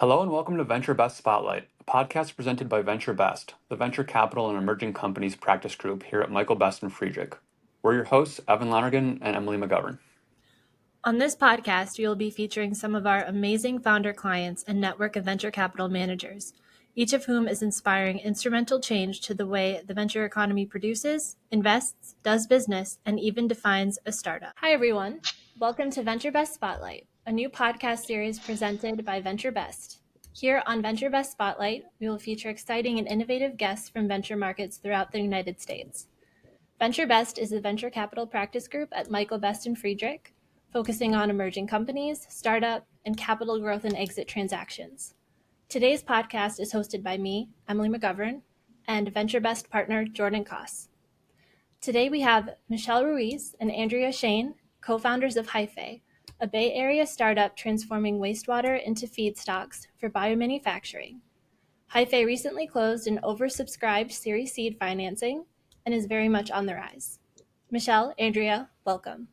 Hello and welcome to Venture Best Spotlight, a podcast presented by Venture Best, the venture capital and emerging companies practice group here at Michael Best and Friedrich. We're your hosts, Evan Lonergan and Emily McGovern. On this podcast, we will be featuring some of our amazing founder clients and network of venture capital managers, each of whom is inspiring instrumental change to the way the venture economy produces, invests, does business, and even defines a startup. Hi, everyone. Welcome to Venture Best Spotlight, a new podcast series presented by Venture Best. Here on Venture Best Spotlight, we will feature exciting and innovative guests from venture markets throughout the United States. Venture Best is the venture capital practice group at Michael Best and Friedrich, focusing on emerging companies, startup, and capital growth and exit transactions. Today's podcast is hosted by me, Emily McGovern, and Venture Best partner Jordan Koss. Today we have Michelle Ruiz and Andrea Shane, co-founders of Hyfe, a Bay Area startup transforming wastewater into feedstocks for biomanufacturing. Hyfe recently closed an oversubscribed Series Seed financing and is very much on the rise. Michelle, Andrea, welcome.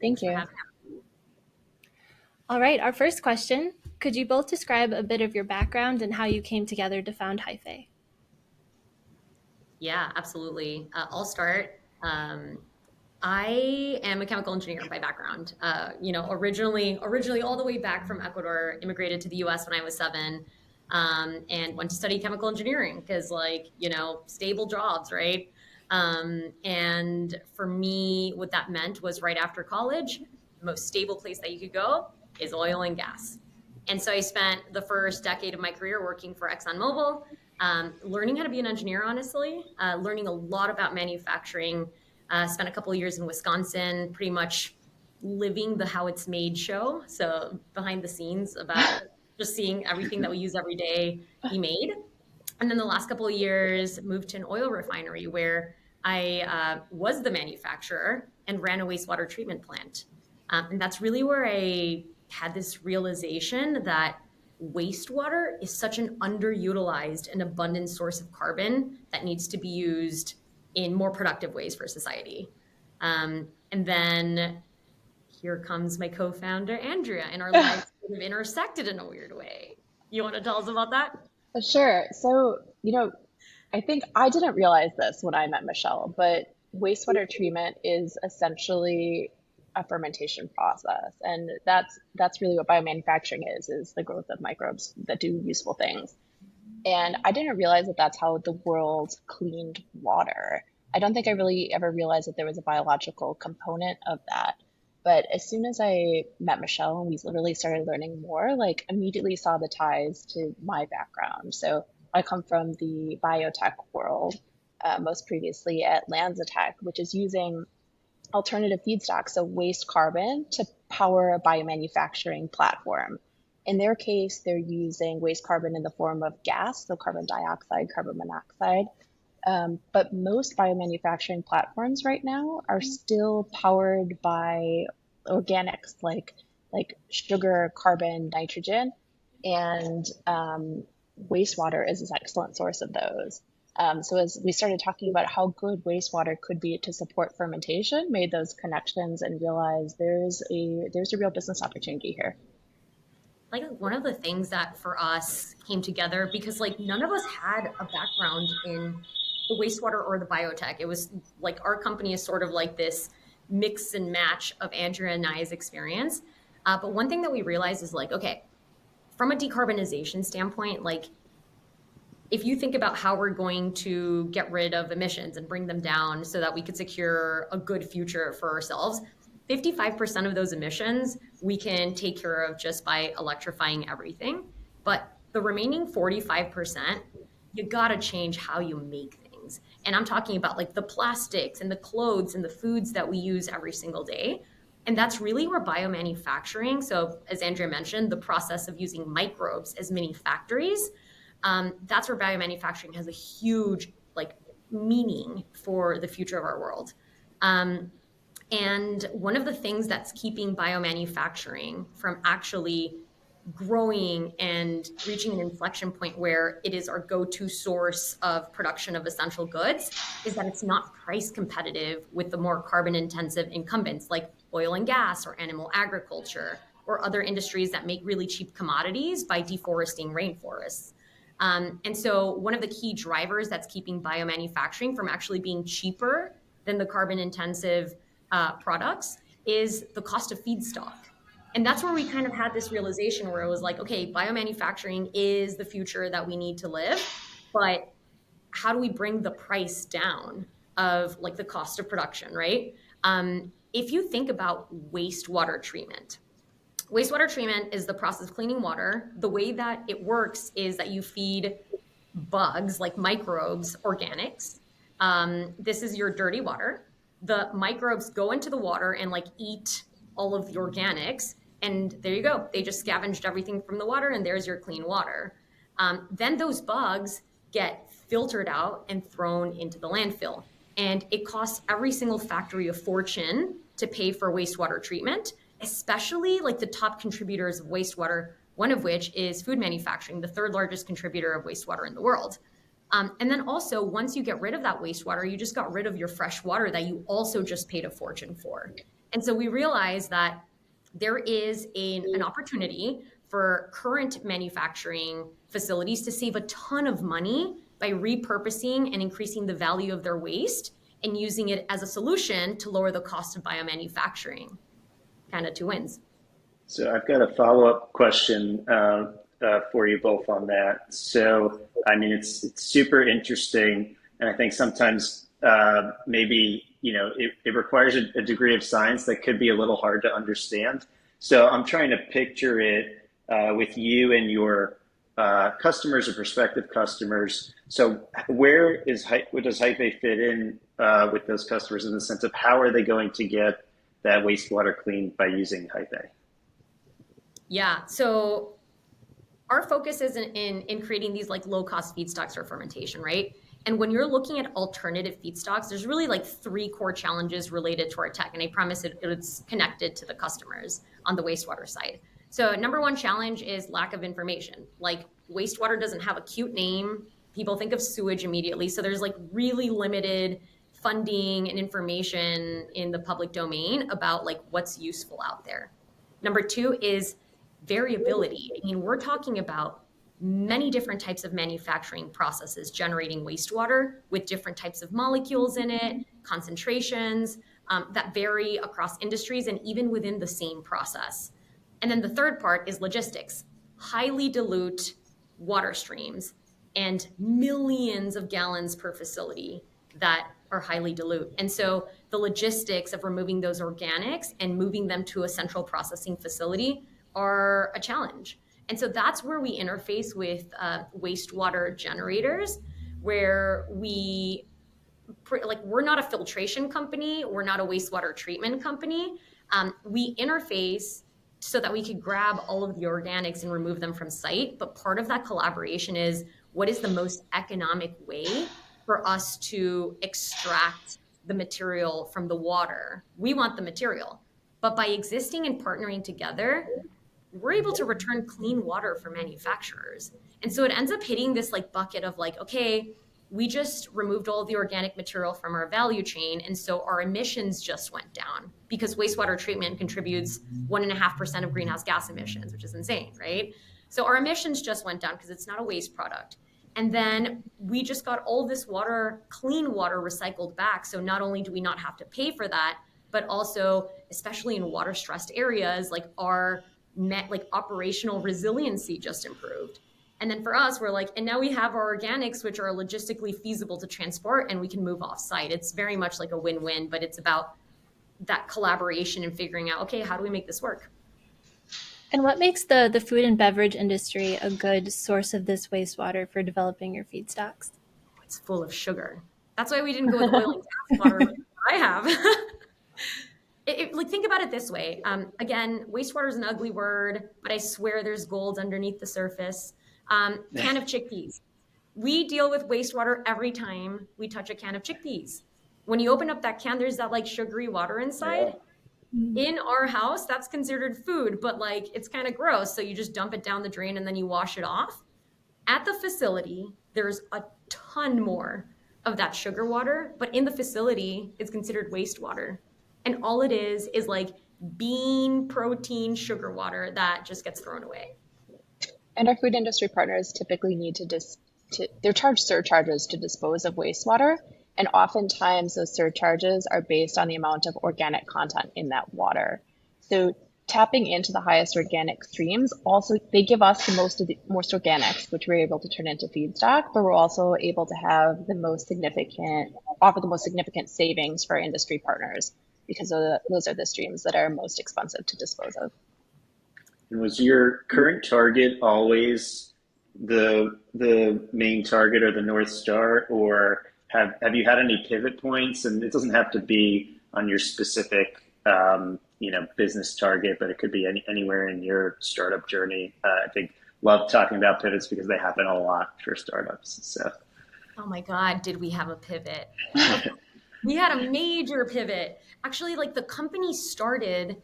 Thank you. All right, our first question. Could you both describe a bit of your background and how you came together to found Hyfe? Yeah, absolutely. I'll start. I am a chemical engineer by background. Originally all the way back from Ecuador, immigrated to the US when I was 7, and went to study chemical engineering because, stable jobs, right? And for me, what that meant was right after college, the most stable place that you could go is oil and gas. And so I spent the first decade of my career working for ExxonMobil, learning how to be an engineer, honestly, learning a lot about manufacturing. Spent a couple of years in Wisconsin, pretty much living the how it's made show. So behind the scenes about just seeing everything that we use every day be made. And then the last couple of years moved to an oil refinery where I was the manufacturer and ran a wastewater treatment plant. And that's really where I had this realization that wastewater is such an underutilized and abundant source of carbon that needs to be used in more productive ways for society. And then here comes my co-founder, Andrea, and our lives sort of intersected in a weird way. You want to tell us about that? Sure. So, I think I didn't realize this when I met Michelle, but wastewater treatment is essentially a fermentation process. And that's really what biomanufacturing is the growth of microbes that do useful things. And I didn't realize that that's how the world cleaned water. I don't think I really ever realized that there was a biological component of that. But as soon as I met Michelle and we literally started learning more, immediately saw the ties to my background. So I come from the biotech world, most previously at LanzaTech, which is using alternative feedstocks, so waste carbon, to power a biomanufacturing platform. In their case, they're using waste carbon in the form of gas, so carbon dioxide, carbon monoxide. But most biomanufacturing platforms right now are still powered by organics like sugar, carbon, nitrogen, and wastewater is an excellent source of those. So as we started talking about how good wastewater could be to support fermentation, made those connections and realized there's a real business opportunity here. One of the things that for us came together, because none of us had a background in the wastewater or the biotech. It was our company is sort of like this mix and match of Andrea and I's experience. But one thing that we realized is okay, from a decarbonization standpoint, if you think about how we're going to get rid of emissions and bring them down so that we could secure a good future for ourselves, 55% of those emissions we can take care of just by electrifying everything. But the remaining 45%, you got to change how you make things. And I'm talking about the plastics and the clothes and the foods that we use every single day. And that's really where biomanufacturing, so as Andrea mentioned, the process of using microbes as mini factories, that's where biomanufacturing has a huge meaning for the future of our world. And one of the things that's keeping biomanufacturing from actually growing and reaching an inflection point where it is our go-to source of production of essential goods is that it's not price competitive with the more carbon intensive incumbents like oil and gas or animal agriculture or other industries that make really cheap commodities by deforesting rainforests. And so one of the key drivers that's keeping biomanufacturing from actually being cheaper than the carbon intensive products is the cost of feedstock. And that's where we kind of had this realization where it was like, okay, biomanufacturing is the future that we need to live, but how do we bring the price down of like the cost of production, right? If you think about wastewater treatment, wastewater treatment is the process of cleaning water. The way that it works is that you feed bugs like microbes, organics. This is your dirty water. The microbes go into the water and like eat all of the organics. And there you go. They just scavenged everything from the water, and there's your clean water. Then those bugs get filtered out and thrown into the landfill. And it costs every single factory a fortune to pay for wastewater treatment, especially like the top contributors of wastewater, one of which is food manufacturing, the third largest contributor of wastewater in the world. And then also, once you get rid of that wastewater, you just got rid of your fresh water that you also just paid a fortune for. And so we realized that there is an opportunity for current manufacturing facilities to save a ton of money by repurposing and increasing the value of their waste and using it as a solution to lower the cost of biomanufacturing. Kind of two wins. So I've got a follow-up question for you both on that. So, I mean, it's super interesting, and I think sometimes maybe, you know, it requires a degree of science that could be a little hard to understand. So I'm trying to picture it with you and your customers or prospective customers. So where does Hyfe fit in with those customers in the sense of how are they going to get that wastewater cleaned by using Hyfe? Yeah, so our focus is in creating these like low cost feedstocks for fermentation, right? And when you're looking at alternative feedstocks, there's really like three core challenges related to our tech. And I promise it's connected to the customers on the wastewater side. So number one challenge is lack of information. Like wastewater doesn't have a cute name. People think of sewage immediately. So there's like really limited funding and information in the public domain about like what's useful out there. Number two is variability. I mean, we're talking about many different types of manufacturing processes generating wastewater with different types of molecules in it, concentrations that vary across industries and even within the same process. And then the third part is logistics, highly dilute water streams and millions of gallons per facility that are highly dilute. And so the logistics of removing those organics and moving them to a central processing facility are a challenge. And so that's where we interface with wastewater generators, where we're not a filtration company, we're not a wastewater treatment company. We interface so that we could grab all of the organics and remove them from site. But part of that collaboration is what is the most economic way for us to extract the material from the water. We want the material, but by existing and partnering together, we're able to return clean water for manufacturers. And so it ends up hitting this like bucket of like, okay, we just removed all the organic material from our value chain. And so our emissions just went down because wastewater treatment contributes 1.5% of greenhouse gas emissions, which is insane, right? So our emissions just went down because it's not a waste product. And then we just got all this water, clean water, recycled back. So not only do we not have to pay for that, but also, especially in water stressed areas, like our operational resiliency just improved. And then for us, we're like, and now we have our organics, which are logistically feasible to transport, and we can move off site. It's very much like a win-win, but it's about that collaboration and figuring out, okay, how do we make this work? And what makes the food and beverage industry a good source of this wastewater for developing your feedstocks? It's full of sugar. That's why we didn't go with oil and gas water. I have. Like, think about it this way. Again, wastewater is an ugly word, but I swear there's gold underneath the surface. Can of chickpeas. We deal with wastewater every time we touch a can of chickpeas. When you open up that can, there's that like sugary water inside. Yeah. In our house, that's considered food, but like it's kind of gross. So you just dump it down the drain and then you wash it off. At the facility, there's a ton more of that sugar water, but in the facility, it's considered wastewater. And all it is like bean protein sugar water that just gets thrown away. And our food industry partners typically need they're charged surcharges to dispose of wastewater. And oftentimes those surcharges are based on the amount of organic content in that water. So tapping into the highest organic streams, also they give us the most organics, which we're able to turn into feedstock, but we're also able to have offer the most significant savings for our industry partners because those are the streams that are most expensive to dispose of. And was your current target always the main target or the North Star, or have you had any pivot points? And it doesn't have to be on your specific business target, but it could be anywhere in your startup journey. I think love talking about pivots because they happen a lot for startups. So, oh my God, did we have a pivot? We had a major pivot. Actually, like the company started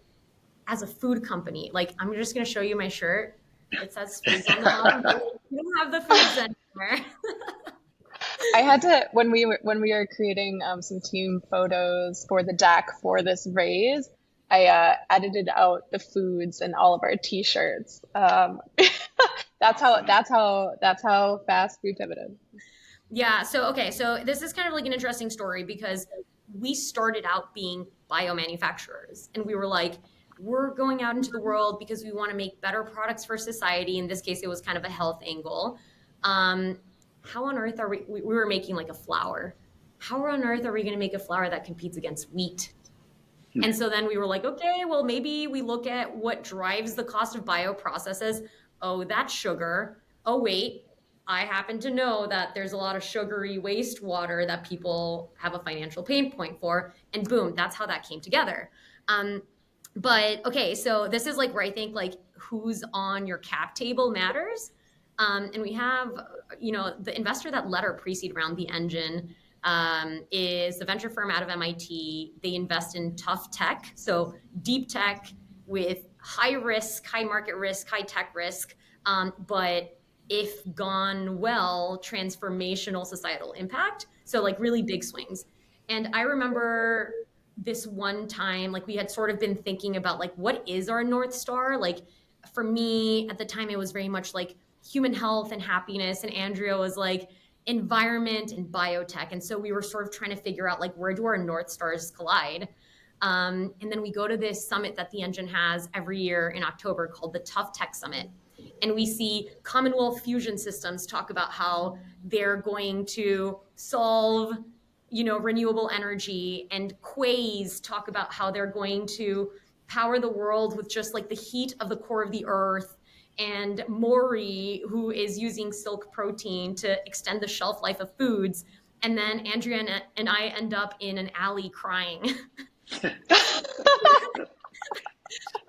as a food company. Like, I'm just going to show you my shirt. It says foods on the bottom, but we don't have the foods anymore. I had to, when we were creating some team photos for the deck for this raise, I edited out the foods in all of our t-shirts. That's how fast we pivoted. Yeah. So this is kind of like an interesting story because we started out being biomanufacturers, and we were like, we're going out into the world because we want to make better products for society. In this case, it was kind of a health angle. How on earth are we were making like a flour. How on earth are we going to make a flour that competes against wheat? And so then we were like, okay, well, maybe we look at what drives the cost of bioprocesses. Oh, that's sugar. Oh, wait, I happen to know that there's a lot of sugary wastewater that people have a financial pain point for. And boom, that's how that came together. But okay, so this is like where I think like who's on your cap table matters. And we have, the investor that led our pre-seed round, The Engine, is the venture firm out of MIT. They invest in tough tech, so deep tech with high risk, high market risk, high tech risk, but if gone well, transformational societal impact. So like really big swings. And I remember this one time, like we had sort of been thinking about like, what is our North Star? Like for me at the time, it was very much like human health and happiness. And Andrea was like environment and biotech. And so we were sort of trying to figure out like, where do our North Stars collide? And then we go to this summit that The Engine has every year in October called the Tough Tech Summit. And we see Commonwealth Fusion Systems talk about how they're going to solve, renewable energy, and Quays talk about how they're going to power the world with just like the heat of the core of the earth. And Maury, who is using silk protein to extend the shelf life of foods. And then Andrea and I end up in an alley crying.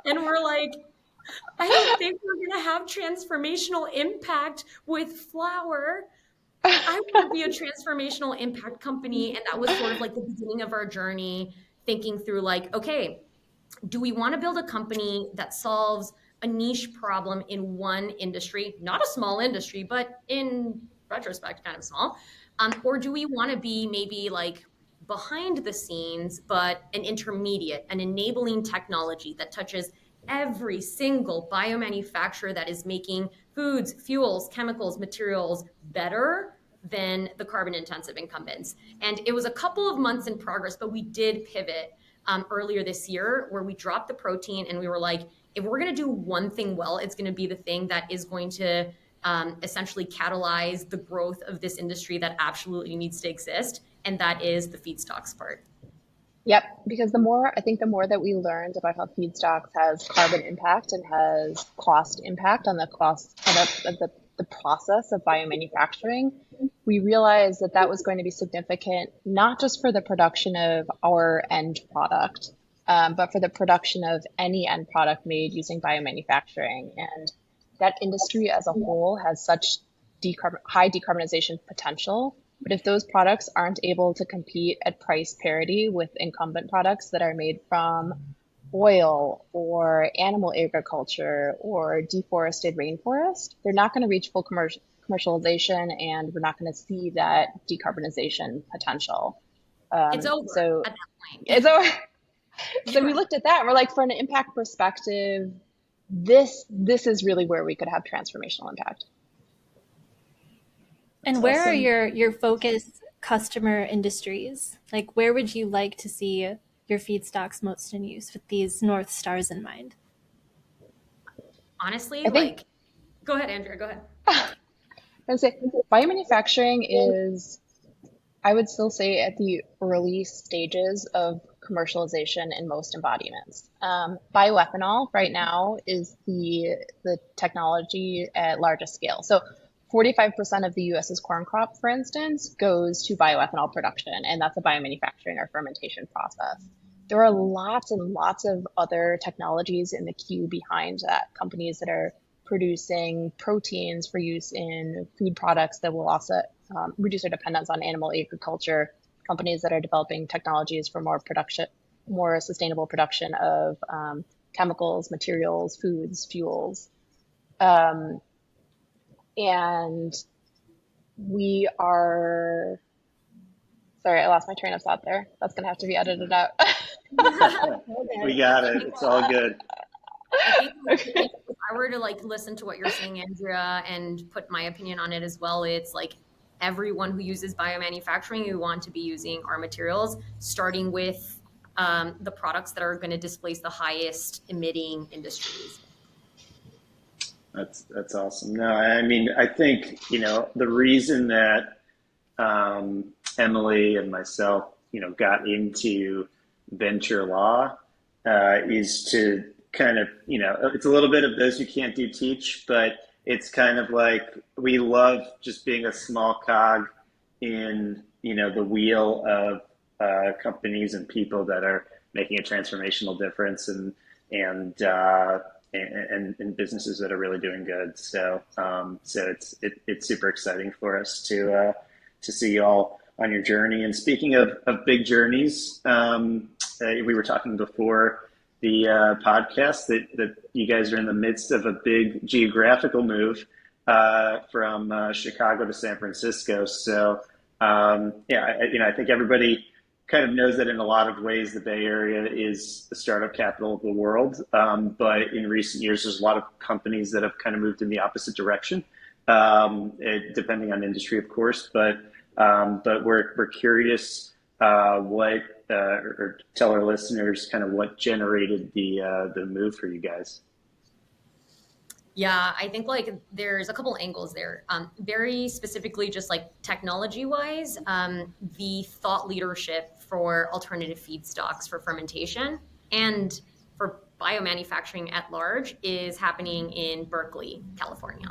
And we're like, I don't think we're going to have transformational impact with flour. I want to be a transformational impact company. And that was sort of like the beginning of our journey, thinking through like, okay, do we want to build a company that solves a niche problem in one industry, not a small industry, but in retrospect, kind of small? Or do we want to be maybe like behind the scenes, but an intermediate, an enabling technology that touches every single biomanufacturer that is making foods, fuels, chemicals, materials better than the carbon intensive incumbents? And it was a couple of months in progress, but we did pivot earlier this year where we dropped the protein and we were like, if we're going to do one thing well, it's going to be the thing that is going to essentially catalyze the growth of this industry that absolutely needs to exist. And that is the feedstocks part. Yep, because the more that we learned about how feedstocks has carbon impact and has cost impact on the cost of the process of biomanufacturing, we realized that was going to be significant, not just for the production of our end product, but for the production of any end product made using biomanufacturing. And that industry as a whole has such high decarbonization potential. But if those products aren't able to compete at price parity with incumbent products that are made from oil or animal agriculture or deforested rainforest, they're not going to reach full commercialization, and we're not going to see that decarbonization potential. It's over at that point. It's over. So we looked at that and we're like, for an impact perspective, this is really where we could have transformational impact. And That's where are awesome. your focus customer industries? Like, where would you like to see your feedstocks most in use with these North Stars in mind? Honestly, I think like, go ahead, Andrea, go ahead. I'd say biomanufacturing is, I would still say, at the early stages of commercialization in most embodiments. Bioethanol right now is the technology at largest scale. So 45% of the US's corn crop, for instance, goes to bioethanol production, and that's a biomanufacturing or fermentation process. There are lots and lots of other technologies in the queue behind that, companies that are producing proteins for use in food products that will also reduce our dependence on animal agriculture, companies that are developing technologies for more sustainable production of chemicals, materials, foods, fuels. And we are, sorry, I lost my train of thought there. That's going to have to be edited out. We got it. It's all good. I think if I were to like listen to what you're saying, Andrea, and put my opinion on it as well, it's like everyone who uses biomanufacturing, who want to be using our materials, starting with the products that are going to displace the highest emitting industries. That's awesome. No, I mean, I think, the reason that Emily and myself, got into venture law is to kind of, it's a little bit of those who can't do teach, but it's kind of like we love just being a small cog in, the wheel of companies and people that are making a transformational difference and and businesses that are really doing good. So it's super exciting for us to see you all on your journey. And speaking of big journeys, we were talking before the podcast that you guys are in the midst of a big geographical move from Chicago to San Francisco. So I think everybody kind of knows that in a lot of ways the Bay Area is the startup capital of the world. But in recent years, there's a lot of companies that have kind of moved in the opposite direction, depending on industry, of course. But we're curious or tell our listeners kind of what generated the move for you guys. Yeah, I think like there's a couple angles there. Very specifically, just like technology wise, the thought leadership for alternative feedstocks for fermentation and for biomanufacturing at large is happening in Berkeley, California.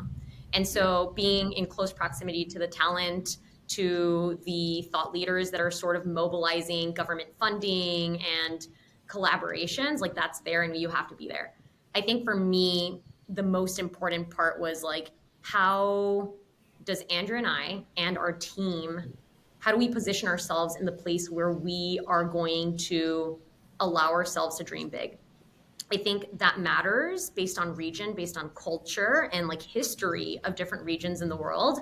And so being in close proximity to the talent, to the thought leaders that are sort of mobilizing government funding and collaborations, like that's there and you have to be there. I think for me, the most important part was like, how does Andrea and I and our team, how do we position ourselves in the place where we are going to allow ourselves to dream big? I think that matters based on region, based on culture and like history of different regions in the world.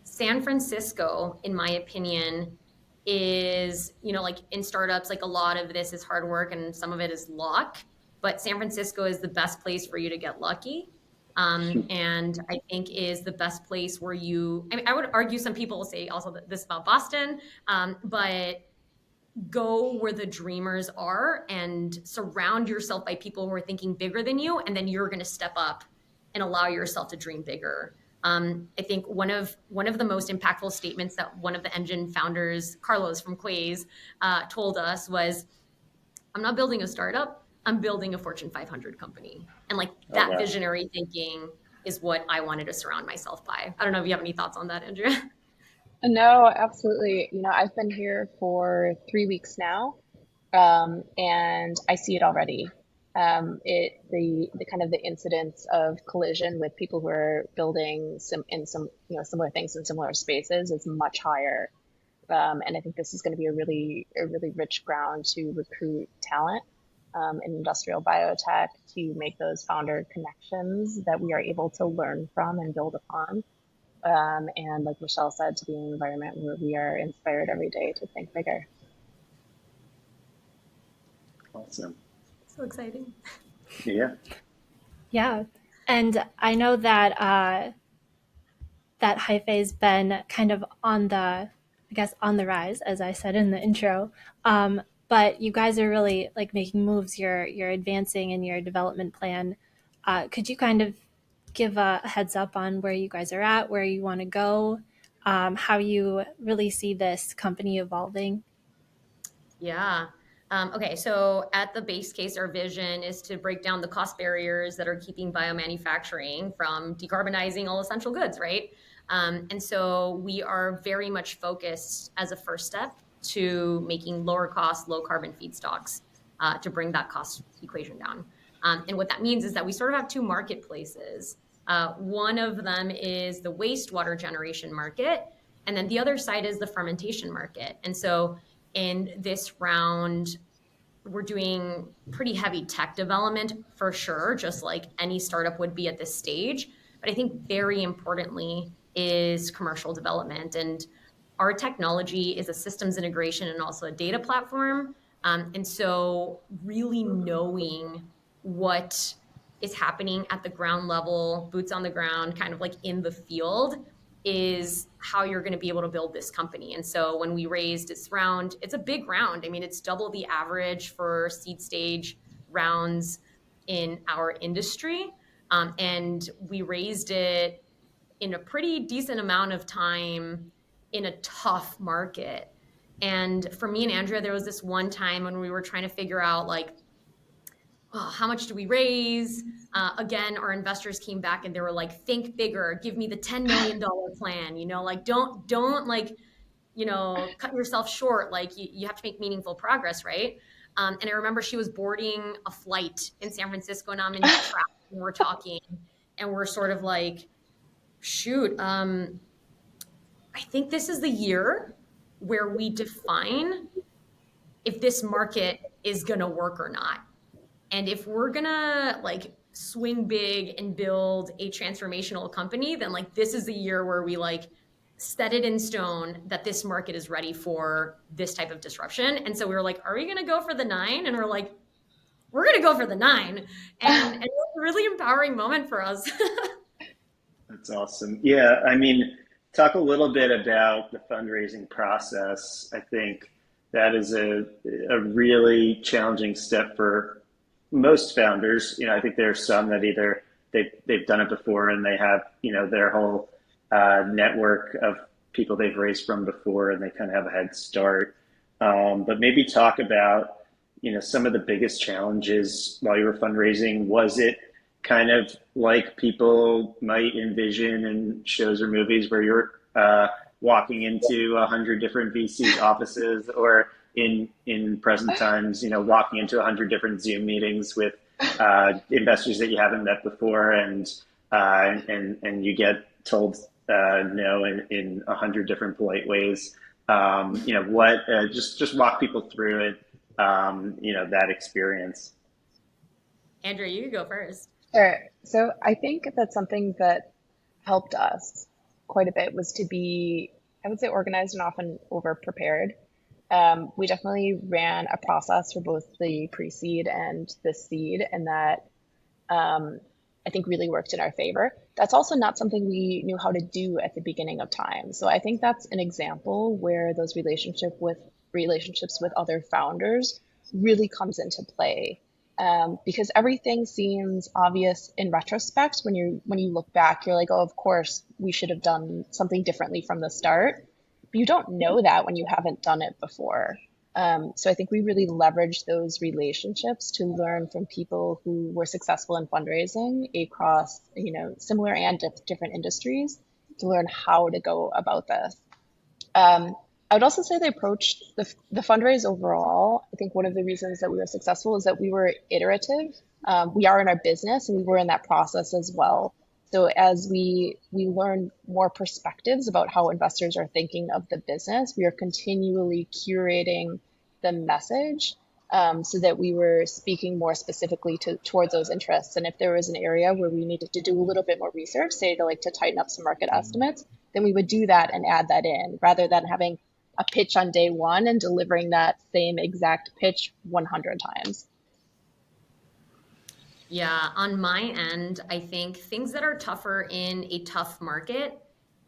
San Francisco, in my opinion, is, like in startups, like a lot of this is hard work and some of it is luck, but San Francisco is the best place for you to get lucky. And I think is the best place where I would argue some people will say also this about Boston, but go where the dreamers are and surround yourself by people who are thinking bigger than you. And then you're going to step up and allow yourself to dream bigger. I think one of the most impactful statements that one of the engine founders, Carlos from Quays, told us was, I'm not building a startup, I'm building a Fortune 500 company. And like that wow. visionary thinking is what I wanted to surround myself by. I don't know if you have any thoughts on that, Andrea. No, absolutely. I've been here for 3 weeks now, and I see it already. The kind of the incidence of collision with people who are building some similar things in similar spaces is much higher. And I think this is going to be a really rich ground to recruit talent in industrial biotech, to make those founder connections that we are able to learn from and build upon. And like Michelle said, to be in an environment where we are inspired every day to think bigger. Awesome. So exciting. Yeah. Yeah. And I know that that Hyfe has been kind of on the rise, as I said in the intro. But you guys are really like making moves. You're advancing in your development plan. Could you kind of give a heads up on where you guys are at, where you want to go, how you really see this company evolving? Yeah. Okay, so at the base case, our vision is to break down the cost barriers that are keeping biomanufacturing from decarbonizing all essential goods, right? And so we are very much focused as a first step to making lower cost, low carbon feedstocks to bring that cost equation down. And what that means is that we sort of have two marketplaces. One of them is the wastewater generation market, and then the other side is the fermentation market. And so in this round, we're doing pretty heavy tech development for sure, just like any startup would be at this stage. But I think very importantly is commercial development. And our technology is a systems integration and also a data platform. And so really knowing what is happening at the ground level, boots on the ground, kind of like in the field, is how you're going to be able to build this company. And so when we raised this round, it's a big round. I mean, it's double the average for seed stage rounds in our industry. And we raised it in a pretty decent amount of time in a tough market. And for me and Andrea, there was this one time when we were trying to figure out like, oh, how much do we raise? Again, our investors came back and they were like, think bigger, give me the $10 million plan, like don't like, cut yourself short. Like you have to make meaningful progress. Right. And I remember she was boarding a flight in San Francisco and I'm in traffic and we're talking and we're sort of like, shoot, I think this is the year where we define if this market is going to work or not. And if we're gonna like swing big and build a transformational company, then like this is the year where we like set it in stone that this market is ready for this type of disruption. And so we were like, are we gonna go for the 9? And we're like, we're gonna go for the 9. And it was a really empowering moment for us. That's awesome. Yeah, I mean, talk a little bit about the fundraising process. I think that is a really challenging step for most founders. I think there are some that either they've done it before and they have, their whole network of people they've raised from before and they kind of have a head start. But maybe talk about, some of the biggest challenges while you were fundraising. Was it kind of like people might envision in shows or movies where you're walking into 100 different VC offices, or in present times, walking into 100 different Zoom meetings with investors that you haven't met before, and you get told no in 100 different polite ways? Just walk people through it, that experience. Andrea, you could go first. Sure. So I think that's something that helped us quite a bit was to be, I would say, organized and often over prepared. We definitely ran a process for both the pre-seed and the seed, and that I think really worked in our favor. That's also not something we knew how to do at the beginning of time. So I think that's an example where those relationships with other founders really comes into play. Because everything seems obvious in retrospect. When you look back, you're like, oh, of course, we should have done something differently from the start. But you don't know that when you haven't done it before. So I think we really leveraged those relationships to learn from people who were successful in fundraising across, similar and different industries, to learn how to go about this. I would also say the approach, the fundraise overall, I think one of the reasons that we were successful is that we were iterative. We are in our business and we were in that process as well. So as we learn more perspectives about how investors are thinking of the business, we are continually curating the message so that we were speaking more specifically towards those interests. And if there was an area where we needed to do a little bit more research, say to tighten up some market estimates, then we would do that and add that in rather than having a pitch on day one and delivering that same exact pitch 100 times? Yeah, on my end, I think things that are tougher in a tough market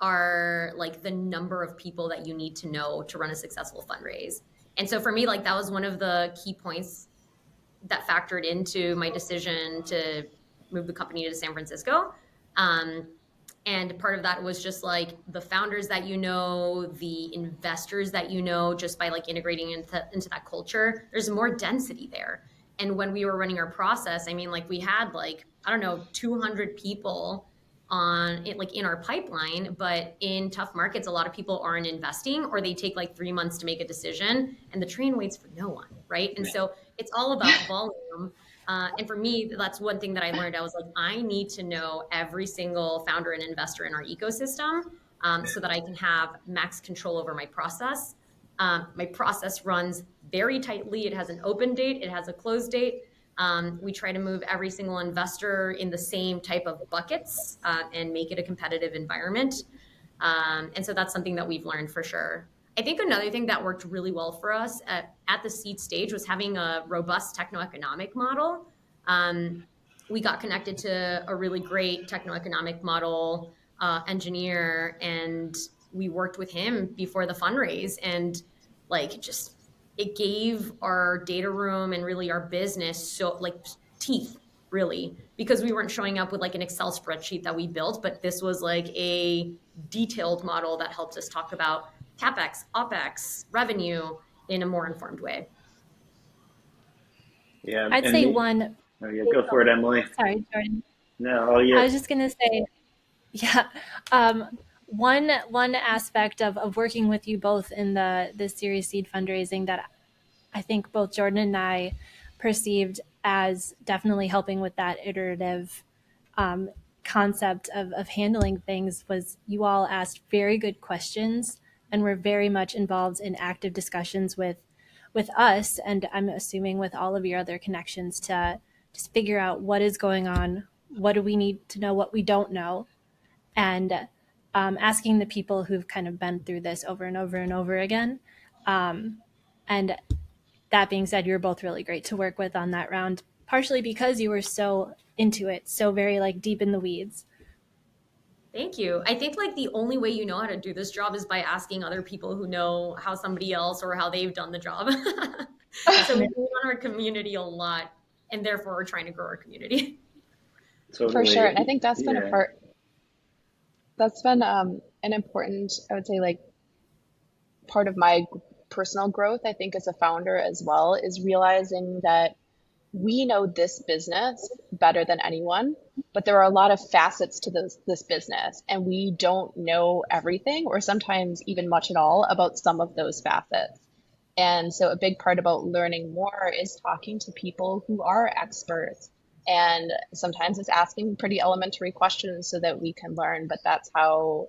are like the number of people that you need to know to run a successful fundraise. And so for me, like that was one of the key points that factored into my decision to move the company to San Francisco. Um, and part of that was just like the founders that you know, the investors that you know, just by like integrating into that culture, there's more density there. And when we were running our process, I mean, like we had like, I don't know, 200 people on it, like in our pipeline, but in tough markets, a lot of people aren't investing or they take like 3 months to make a decision and the train waits for no one. Right. And so it's all about volume. And for me, that's one thing that I learned. I was like, I need to know every single founder and investor in our ecosystem so that I can have max control over my process. My process runs very tightly. It has an open date, it has a close date. We try to move every single investor in the same type of buckets and make it a competitive environment. And so that's something that we've learned for sure. I think another thing that worked really well for us at the seed stage was having a robust techno-economic model. We got connected to a really great techno-economic model engineer, and we worked with him before the fundraise. And like, just it gave our data room and really our business so like teeth, really, because we weren't showing up with like an Excel spreadsheet that we built, but this was like a detailed model that helped us talk about CapEx, OpEx, revenue in a more informed way. Yeah, I'd and say me. one. Oh yeah, go for it, Emily. Sorry, Jordan. No, all I you. was just gonna say, yeah. Um, one aspect of working with you both in the Series Seed fundraising that I think both Jordan and I perceived as definitely helping with that iterative concept of handling things was you all asked very good questions and were very much involved in active discussions with us, and I'm assuming with all of your other connections, to just figure out what is going on, what do we need to know, what we don't know, and asking the people who've kind of been through this over and over and over again. And that being said, you were both really great to work with on that round, partially because you were so into it, so very like deep in the weeds. Thank you. I think like the only way you know how to do this job is by asking other people who know how somebody else or how they've done the job. So we lean on our community a lot, and therefore we're trying to grow our community. For sure. And I Totally. think that's been a Yeah. part, that's been an important, I would say, like part of my personal growth, I think, as a founder as well, is realizing that we know this business better than anyone, but there are a lot of facets to this business, and we don't know everything or sometimes even much at all about some of those facets. And so a big part about learning more is talking to people who are experts. And sometimes it's asking pretty elementary questions so that we can learn, but that's how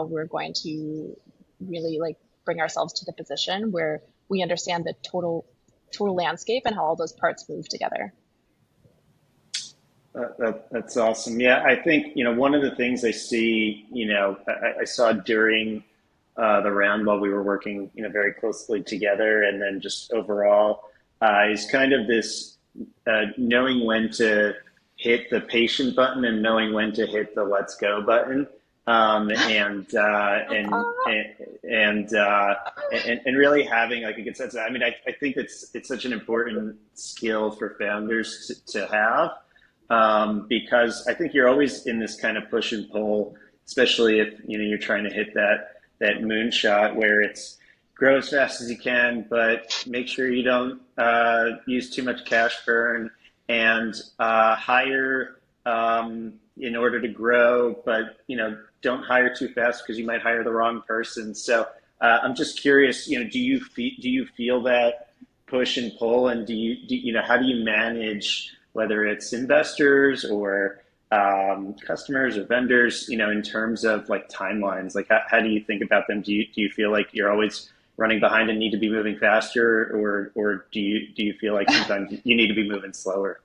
we're going to really like bring ourselves to the position where we understand the total landscape and how all those parts move together. That's awesome. Yeah, I think, one of the things I see, I saw during the round while we were working, very closely together, and then just overall, is kind of this knowing when to hit the patient button and knowing when to hit the let's go button. And really having like a good sense of, I mean, I think it's such an important skill for founders to have, because I think you're always in this kind of push and pull, especially if you're trying to hit that moonshot where it's grow as fast as you can, but make sure you don't use too much cash burn, and hire in order to grow, but don't hire too fast because you might hire the wrong person. So I'm just curious, do you feel that push and pull, and how do you manage whether it's investors or customers or vendors, in terms of like timelines? Like how do you think about them? Do you feel like you're always running behind and need to be moving faster, or do you feel like sometimes you need to be moving slower?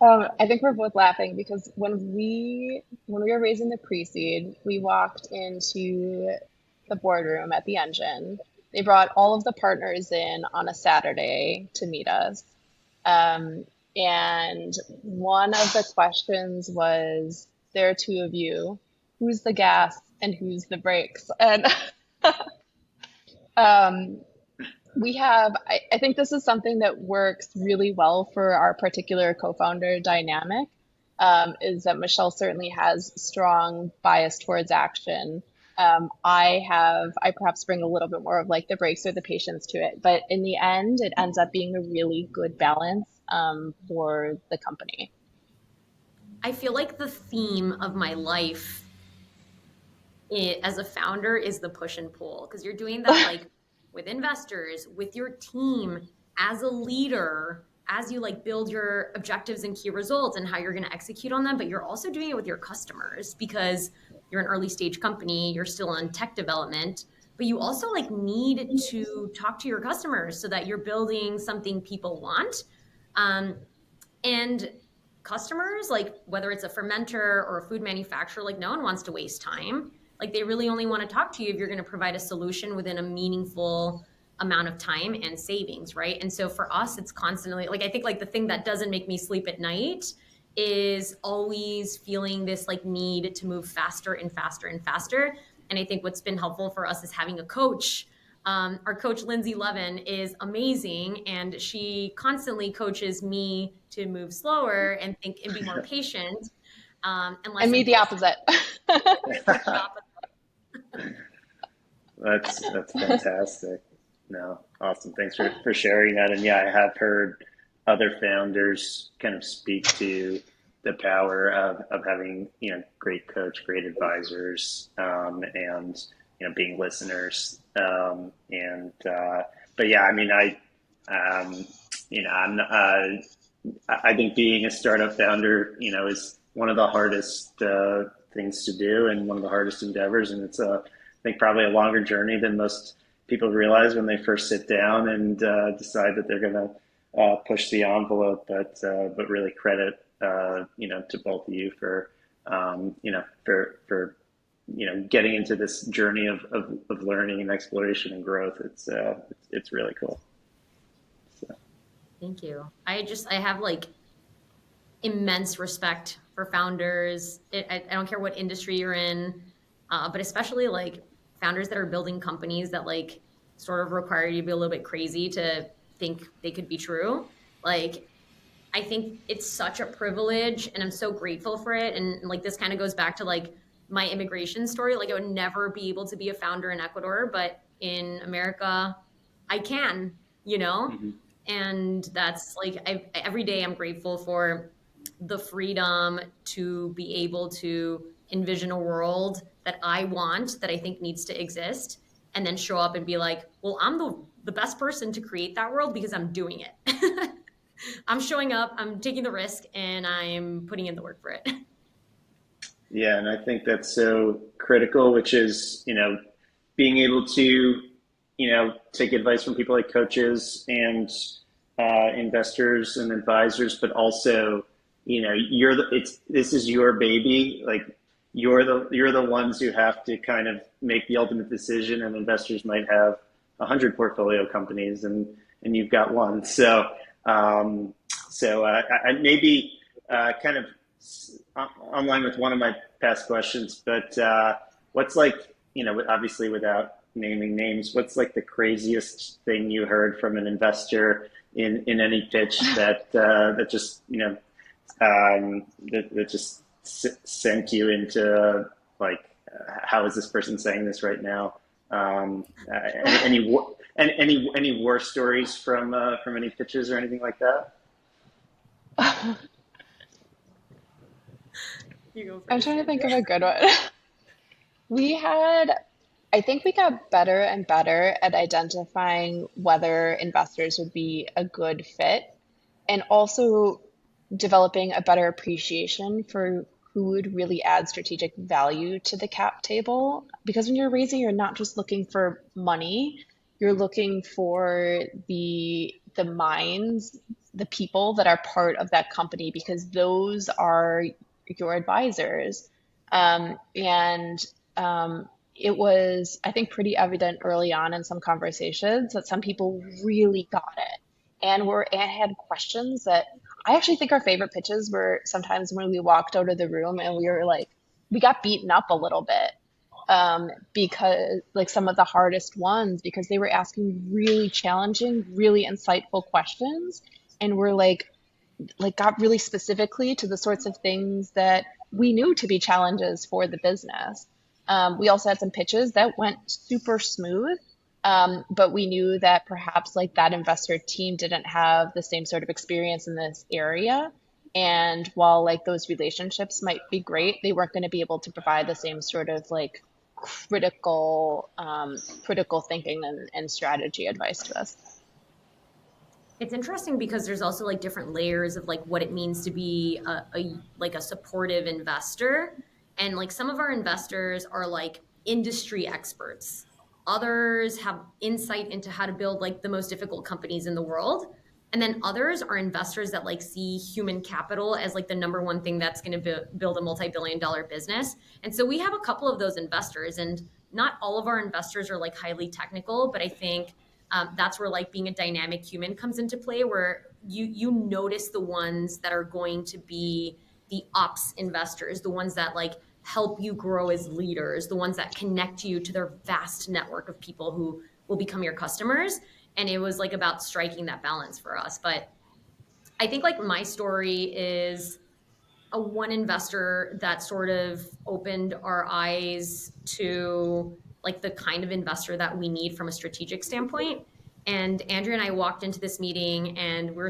I think we're both laughing because when we were raising the pre-seed, we walked into the boardroom at the Engine. They brought all of the partners in on a Saturday to meet us. Um, and one of the questions was, there are two of you, who's the gas and who's the brakes? And um, I think this is something that works really well for our particular co-founder dynamic, is that Michelle certainly has strong bias towards action. I perhaps bring a little bit more of like the brakes or the patience to it, but in the end, it ends up being a really good balance, for the company. I feel like the theme of my life as a founder is the push and pull, because you're doing that like with investors, with your team, as a leader, as you like build your objectives and key results and how you're going to execute on them, but you're also doing it with your customers because you're an early stage company, you're still in tech development, but you also like need to talk to your customers so that you're building something people want. And customers, like whether it's a fermenter or a food manufacturer, like no one wants to waste time. Like they really only want to talk to you if you're going to provide a solution within a meaningful amount of time and savings, right? And so for us, it's constantly like, I think like the thing that doesn't make me sleep at night is always feeling this like need to move faster and faster and faster. And I think what's been helpful for us is having a coach. Our coach, Lindsay Levin, is amazing, and she constantly coaches me to move slower and think and be more patient, and less And me the impulsive. opposite. That's fantastic. No, awesome. Thanks for sharing that. And yeah, I have heard other founders kind of speak to the power of having, great coach, great advisors, and, being listeners. But yeah, I mean, I'm not, I think being a startup founder, is one of the hardest things to do and one of the hardest endeavors. And it's I think probably a longer journey than most people realize when they first sit down and decide that they're going to push the envelope. But really credit to both of you for getting into this journey of learning and exploration and growth. It's really cool. So. Thank you. I have like immense respect for founders. I don't care what industry you're in, but especially like founders that are building companies that like sort of require you to be a little bit crazy to think they could be true. Like, I think it's such a privilege and I'm so grateful for it. And like, this kind of goes back to like my immigration story. Like I would never be able to be a founder in Ecuador, but in America, I can, Mm-hmm. and that's like, every day I'm grateful for the freedom to be able to envision a world that I want, that I think needs to exist, and then show up and be like, well, I'm the best person to create that world because I'm doing it. I'm showing up, I'm taking the risk, and I'm putting in the work for it. Yeah, and I think that's so critical, which is, being able to, take advice from people like coaches and investors and advisors, but also, this is your baby. Like you're the ones who have to kind of make the ultimate decision, and investors might have 100 portfolio companies, and you've got one. So, I maybe kind of online with one of my past questions, but what's like, obviously without naming names, what's like the craziest thing you heard from an investor in any pitch that just, that just sent you into like, how is this person saying this right now? Any war stories from any pitches or anything like that? You go first. I'm trying to think of a good one. I think we got better and better at identifying whether investors would be a good fit, and also developing a better appreciation for who would really add strategic value to the cap table. Because when you're raising, you're not just looking for money, you're looking for the minds, the people that are part of that company, because those are your advisors. And it was, I think, pretty evident early on in some conversations that some people really got it and had questions that I actually think our favorite pitches were sometimes when we walked out of the room and we were like, we got beaten up a little bit, because like some of the hardest ones, because they were asking really challenging, really insightful questions, and we're like got really specifically to the sorts of things that we knew to be challenges for the business. We also had some pitches that went super smooth, but we knew that perhaps like that investor team didn't have the same sort of experience in this area. And while like those relationships might be great, they weren't going to be able to provide the same sort of like critical thinking and strategy advice to us. It's interesting because there's also like different layers of like what it means to be like a supportive investor. And like some of our investors are like industry experts. Others have insight into how to build like the most difficult companies in the world. And then others are investors that like see human capital as like the number one thing that's going to build a multi-billion dollar business. And so we have a couple of those investors, and not all of our investors are like highly technical, but I think that's where like being a dynamic human comes into play, where you notice the ones that are going to be the ops investors, the ones that like help you grow as leaders, the ones that connect you to their vast network of people who will become your customers. And it was like about striking that balance for us. But I think like my story is a one investor that sort of opened our eyes to like the kind of investor that we need from a strategic standpoint. And Andrea and I walked into this meeting and we were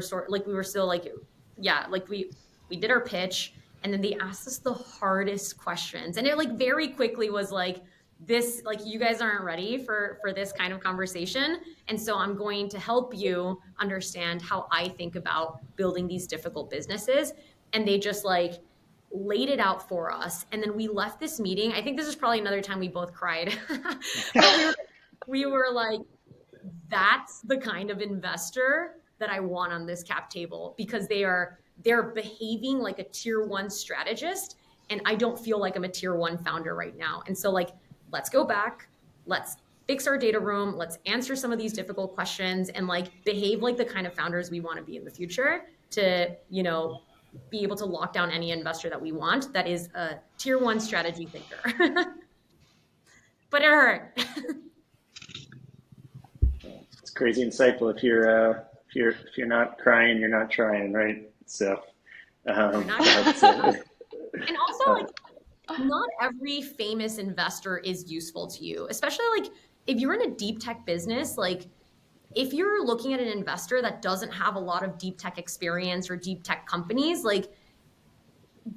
still like, yeah, like we did our pitch, and then they asked us the hardest questions. And it like very quickly was like, this, like, you guys aren't ready for this kind of conversation. And so I'm going to help you understand how I think about building these difficult businesses. And they just like laid it out for us. And then we left this meeting. I think this is probably another time we both cried. But we were like, that's the kind of investor that I want on this cap table, because they're behaving like a tier one strategist. And I don't feel like I'm a tier one founder right now. And so like, let's go back, let's fix our data room, let's answer some of these difficult questions, and like behave like the kind of founders we want to be in the future to, you know, be able to lock down any investor that we want that is a tier one strategy thinker. But it hurt. It's crazy insightful. If you're not crying, you're not trying, right? So, And also like, not every famous investor is useful to you, especially like if you're in a deep tech business. Like if you're looking at an investor that doesn't have a lot of deep tech experience or deep tech companies, like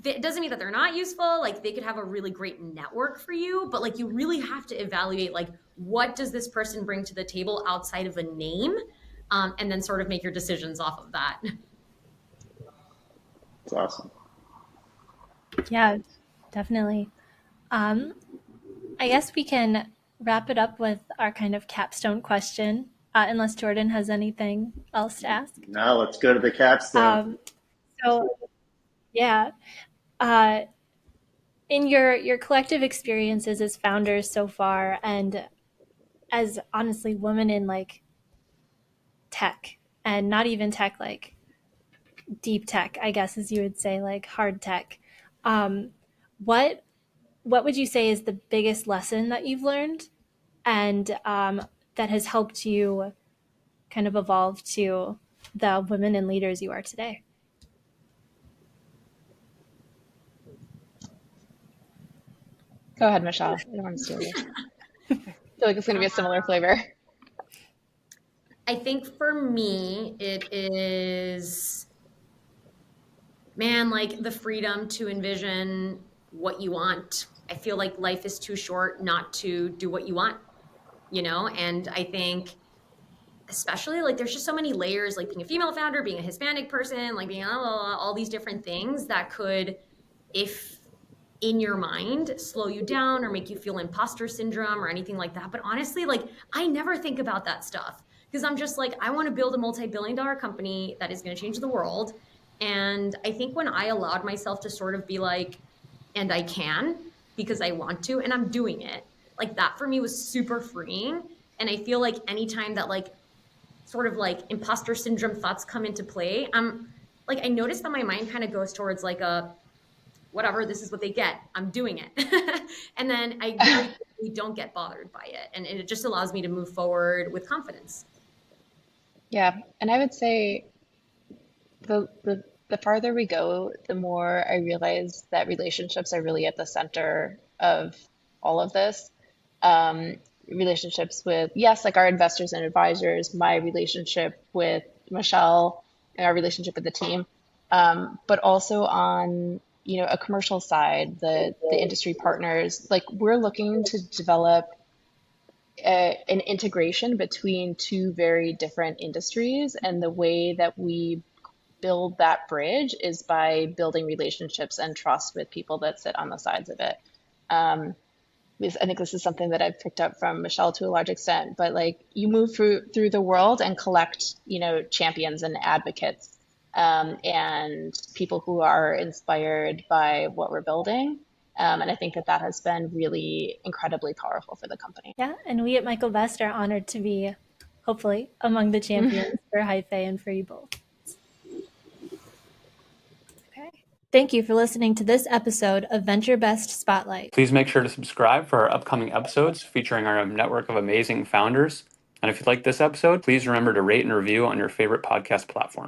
it doesn't mean that they're not useful. Like they could have a really great network for you, but like you really have to evaluate like, what does this person bring to the table outside of a name, and then sort of make your decisions off of that. it's awesome. Yeah, definitely. I guess we can wrap it up with our kind of capstone question, unless Jordan has anything else to ask. Now let's go to the capstone. So, yeah, in your collective experiences as founders so far, and as honestly women in like tech, and not even tech, like deep tech, I guess, as you would say, like hard tech, what would you say is the biggest lesson that you've learned, and that has helped you kind of evolve to the women and leaders you are today? Go ahead, Michelle. I don't want to steal you. I feel like it's going to be a similar flavor. I think for me, it is, man, like the freedom to envision what you want. I feel like life is too short not to do what you want, you know? And I think, especially like there's just so many layers, like being a female founder, being a Hispanic person, like being all these different things that could, if in your mind, slow you down or make you feel imposter syndrome or anything like that. But honestly, like I never think about that stuff, because I'm just like, I want to build a multi-billion dollar company that is going to change the world. And I think when I allowed myself to sort of be like, and I can, because I want to, and I'm doing it, Like that for me was super freeing. And I feel like anytime that like sort of like imposter syndrome thoughts come into play, I'm like, I noticed that my mind kind of goes towards like a whatever, this is what they get, I'm doing it. And then I very quickly don't get bothered by it. And it just allows me to move forward with confidence. Yeah, and I would say the farther we go, the more I realize that relationships are really at the center of all of this. Relationships with, yes, like our investors and advisors, my relationship with Michelle, and our relationship with the team, but also on, a commercial side, the industry partners, like we're looking to develop an integration between two very different industries, and the way that we build that bridge is by building relationships and trust with people that sit on the sides of it. I think this is something that I've picked up from Michelle to a large extent, but like you move through the world and collect, champions and advocates, and people who are inspired by what we're building. And I think that has been really incredibly powerful for the company. Yeah, and we at Michael Best are honored to be, hopefully, among the champions for Hyfe and for you both. Okay. Thank you for listening to this episode of Venture Best Spotlight. Please make sure to subscribe for our upcoming episodes featuring our network of amazing founders. And if you like this episode, please remember to rate and review on your favorite podcast platform.